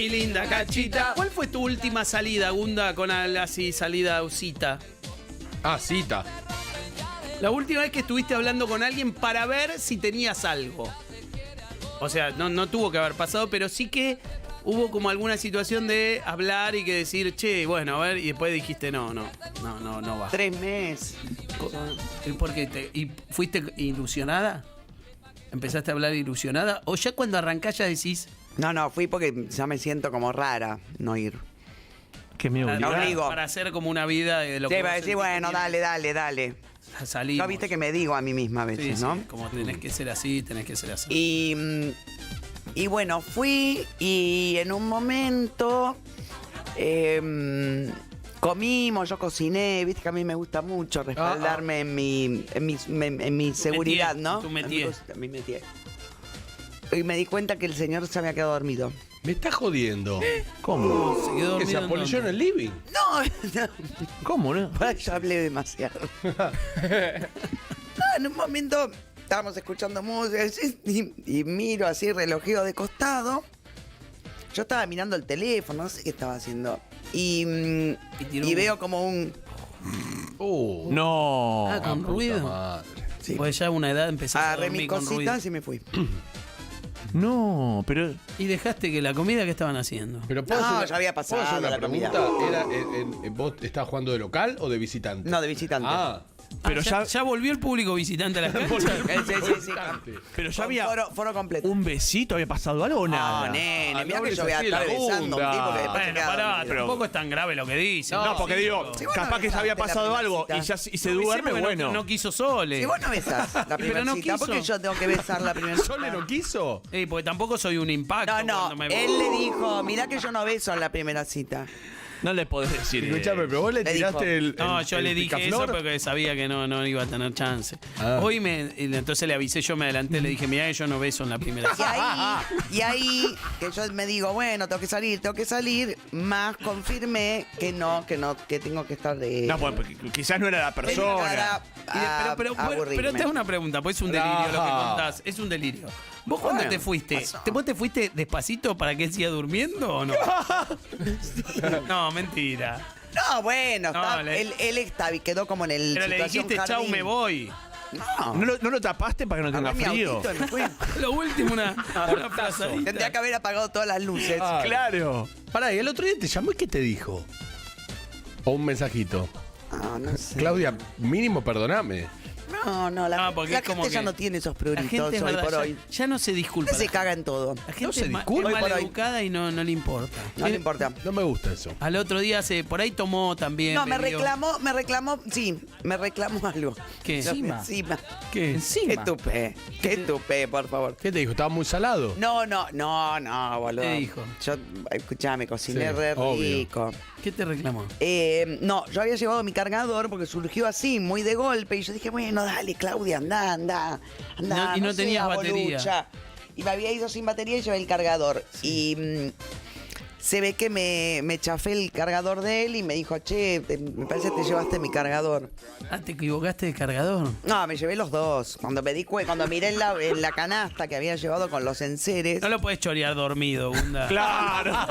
mi linda cachita. ¿Cuál fue tu última salida, Gunda, con así salida o cita? Cita. La última vez que estuviste hablando con alguien para ver si tenías algo. O sea, no tuvo que haber pasado, pero sí que hubo como alguna situación de hablar y que decir, che, bueno, a ver, y después dijiste, no va. 3 meses. ¿Por qué? ¿Y fuiste ilusionada? ¿Empezaste a hablar ilusionada? ¿O ya cuando arrancás ya decís... No, fui porque ya me siento como rara no ir. Que me obliga. Para hacer como una vida de lo Sí, que para vos decir, sentís bueno, que dale. salimos. No, viste que me digo a mí misma a veces, Sí, ¿no? sí, como tenés que ser así, tenés que ser así. Y bueno, fui y en un momento comimos, yo cociné, viste que a mí me gusta mucho respaldarme en mi seguridad, ¿no? Tu métier. En mi métier. Y me di cuenta que el señor se había quedado dormido. Me estás jodiendo. ¿Cómo? Se quedó ¿Que se dormido apolilló en el living? No, ¿Cómo, no? ya hablé demasiado. En un momento estábamos escuchando música y miro así, relojeo de costado. Yo estaba mirando el teléfono, no sé qué estaba haciendo. Y veo como un... No. con puta ruido. madre. Sí. Pues ya a una edad empezaste a Agarré mis dormir con ruido. cositas y me fui. No, pero... Y dejaste que la comida que estaban haciendo. Pero ¿puedo No, hacer una- ya había pasado ¿puedo hacer una la comida. pregunta? ¿Vos estabas jugando de local o de visitante? No, de visitante. Pero ya volvió el público visitante a la cancha. Sí. Pero ya había Foro completo. un besito, ¿había pasado algo o nada? No, nene, Ah, mirá no que hables yo voy a así de estar la besando a un tipo que bunda. después se Bueno, queda pará, dormido. tampoco es tan grave lo que dice. No, porque digo, Sí, vos no capaz que se besaste había la pasado algo primercita. y se duerme, bueno. No quiso Sole. Si vos no besás la Pero primera no cita, ¿por qué quiso. yo tengo que besar la primera cita? ¿Sole no quiso? Porque tampoco soy un impacto. No, cuando me voy. él le dijo, mirá que yo no beso en la primera cita. No le podés decir. Escuchame, pero vos le Le tiraste dijo. No, yo le dije eso picaflor. porque sabía que no iba a tener chance. Ah. Entonces le avisé, yo me adelanté, le dije, mirá que yo no beso en la primera Y cita. ahí, que yo me digo, bueno, tengo que salir, más confirmé que tengo que estar de... No, pues quizás no era la persona. Pero te hago una pregunta, pues es un delirio lo que contás, es un delirio. ¿Vos cuando Bueno, te fuiste, pasó. vos te fuiste despacito para que él siga durmiendo o no? No, mentira. No, bueno, No, él quedó como en el Pero le situación dijiste, chau, jardín. me voy. No, ¿No lo tapaste para que no tenga agarré mi frío? autito y me fui. Lo último, una frazadita. Tendría que haber apagado todas las luces. Claro. Pará, y el otro día te llamó y ¿qué te dijo? O un mensajito. No sé. Claudia, mínimo perdoname. No, la porque es como gente ya que no tiene esos La prioritos gente es hoy verdad, por ya, hoy. ya no se disculpa. Se caga en todo. La gente No se es disculpa. Hoy por hoy. maleducada y no le importa. No le importa. No me gusta eso. Al otro día por ahí tomó también. No, me bebió. reclamó algo. ¿Qué? Encima. ¿Qué? Qué tupé, por favor. ¿Qué te dijo? ¿Estaba muy salado? No, boludo. ¿Qué dijo? Yo, escuchame, cociné Sí, re obvio. rico. ¿Qué te reclamó? No, yo había llevado mi cargador porque surgió así, muy de golpe. Y yo dije, bueno, dale, Claudia, anda. No, y no tenías seas batería. bolucha. Y me había ido sin batería y llevé el cargador. Y se ve que me chafé el cargador de él y me dijo, che, me parece que te llevaste mi cargador. ¿Te equivocaste de cargador? No, me llevé los dos. Cuando miré en la canasta que había llevado con los enseres. No lo puedes chorear dormido, Gunda. Claro.